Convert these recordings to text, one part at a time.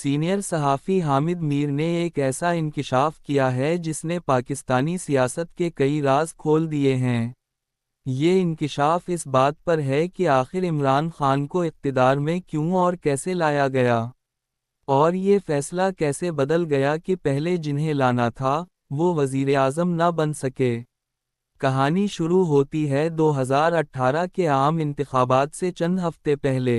Senior صحافی حامد میر نے ایک ایسا انکشاف کیا ہے جس نے پاکستانی سیاست کے کئی راز کھول دیے ہیں۔ یہ انکشاف اس بات پر ہے کہ آخر عمران خان کو اقتدار میں کیوں اور کیسے لایا گیا، اور یہ فیصلہ کیسے بدل گیا کہ پہلے جنہیں لانا تھا، وہ وزیر اعظم نہ بن سکے۔ کہانی شروع ہوتی ہے 2018 کے عام انتخابات سے چند ہفتے پہلے۔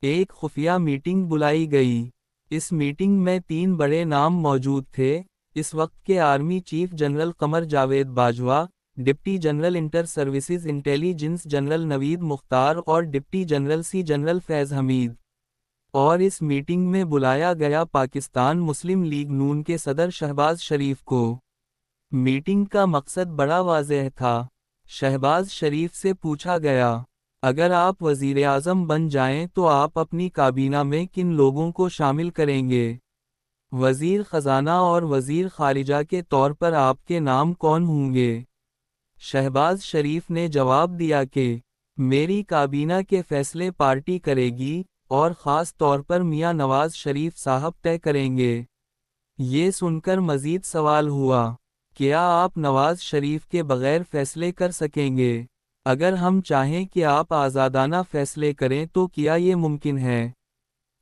ایک خفیہ میٹنگ بلائی گئی۔ اس میٹنگ میں 3 بڑے نام موجود تھے، اس وقت کے army chief general Qamar Javed Bajwa, deputy general inter services intelligence general Naveed Mukhtar اور deputy general C general Faiz Hameed. اور اس میٹنگ میں بلایا گیا پاکستان مسلم لیگ نون کے صدر شہباز شریف کو۔ میٹنگ کا مقصد بڑا واضح تھا۔ شہباز شریف سے پوچھا گیا، اگر آپ وزیر اعظم بن جائیں تو آپ اپنی کابینہ میں کن لوگوں کو شامل کریں گے؟ وزیر خزانہ اور وزیر خارجہ کے طور پر آپ کے نام کون ہوں گے؟ شہباز شریف نے جواب دیا کہ میری کابینہ کے فیصلے پارٹی کرے گی، اور خاص طور پر میاں نواز شریف صاحب طے کریں گے۔ یہ سن کر مزید سوال ہوا، کیا آپ نواز شریف کے بغیر فیصلے کر سکیں گے؟ اگر ہم چاہیں کہ آپ آزادانہ فیصلے کریں تو کیا یہ ممکن ہے؟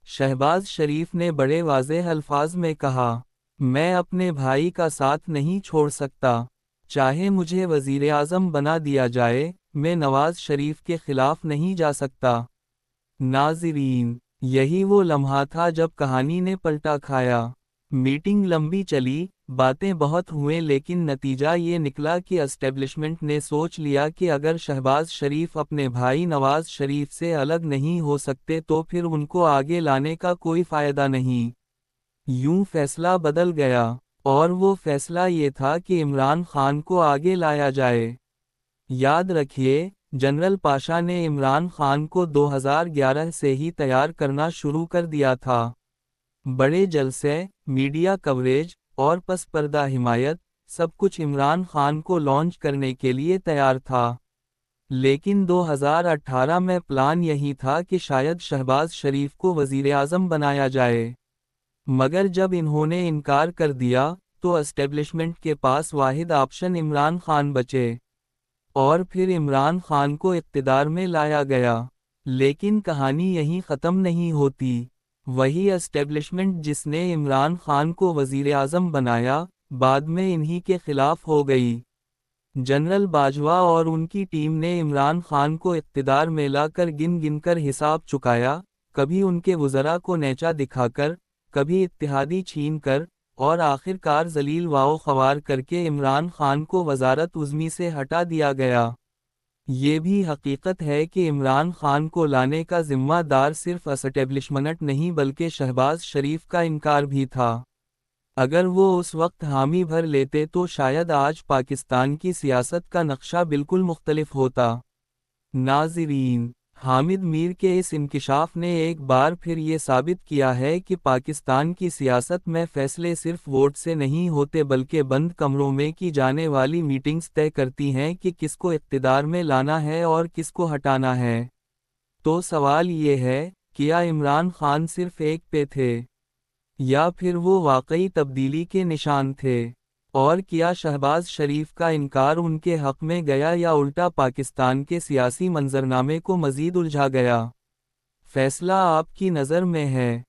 شہباز شریف نے بڑے واضح الفاظ میں کہا، میں اپنے بھائی کا ساتھ نہیں چھوڑ سکتا، چاہے مجھے وزیر اعظم بنا دیا جائے، میں نواز شریف کے خلاف نہیں جا سکتا۔ ناظرین، یہی وہ لمحہ تھا جب کہانی نے پلٹا کھایا۔ میٹنگ لمبی چلی، باتیں بہت ہوئیں، لیکن نتیجہ یہ نکلا کہ اسٹیبلشمنٹ نے سوچ لیا کہ اگر شہباز شریف اپنے بھائی نواز شریف سے الگ نہیں ہو سکتے تو پھر ان کو آگے لانے کا کوئی فائدہ نہیں۔ یوں فیصلہ بدل گیا، اور وہ فیصلہ یہ تھا کہ عمران خان کو آگے لایا جائے۔ یاد رکھیے، جنرل پاشا نے عمران خان کو 2011 سے ہی تیار کرنا شروع کر دیا تھا۔ بڑے جلسے، میڈیا کوریج، اور پس پردہ حمایت، سب کچھ عمران خان کو لانچ کرنے کے لیے تیار تھا۔ لیکن 2018 میں پلان یہی تھا کہ شاید شہباز شریف کو وزیر اعظم بنایا جائے۔ مگر جب انہوں نے انکار کر دیا، تو اسٹیبلشمنٹ کے پاس واحد آپشن عمران خان بچے، اور پھر عمران خان کو اقتدار میں لایا گیا۔ لیکن کہانی یہیں ختم نہیں ہوتی۔ وہی اسٹیبلشمنٹ جس نے عمران خان کو وزیر اعظم بنایا، بعد میں انہی کے خلاف ہو گئی۔ جنرل باجوہ اور ان کی ٹیم نے عمران خان کو اقتدار میں لا کر گن گن کر حساب چکایا، کبھی ان کے وزراء کو نیچا دکھا کر، کبھی اتحادی چھین کر، اور آخر کار ذلیل و خوار کر کے عمران خان کو وزارت عظمی سے ہٹا دیا گیا۔ یہ بھی حقیقت ہے کہ عمران خان کو لانے کا ذمہ دار صرف اسٹیبلشمنٹ نہیں بلکہ شہباز شریف کا انکار بھی تھا۔ اگر وہ اس وقت حامی بھر لیتے تو شاید آج پاکستان کی سیاست کا نقشہ بالکل مختلف ہوتا۔ ناظرین، حامد میر کے اس انکشاف نے ایک بار پھر یہ ثابت کیا ہے کہ پاکستان کی سیاست میں فیصلے صرف ووٹ سے نہیں ہوتے بلکہ بند کمروں میں کی جانے والی میٹنگز طے کرتی ہیں کہ کس کو اقتدار میں لانا ہے اور کس کو ہٹانا ہے۔ تو سوال یہ ہے، کیا عمران خان صرف ایک پہ تھے، یا پھر وہ واقعی تبدیلی کے نشان تھے؟ اور کیا شہباز شریف کا انکار ان کے حق میں گیا یا الٹا پاکستان کے سیاسی منظرنامے کو مزید الجھا گیا؟ فیصلہ آپ کی نظر میں ہے۔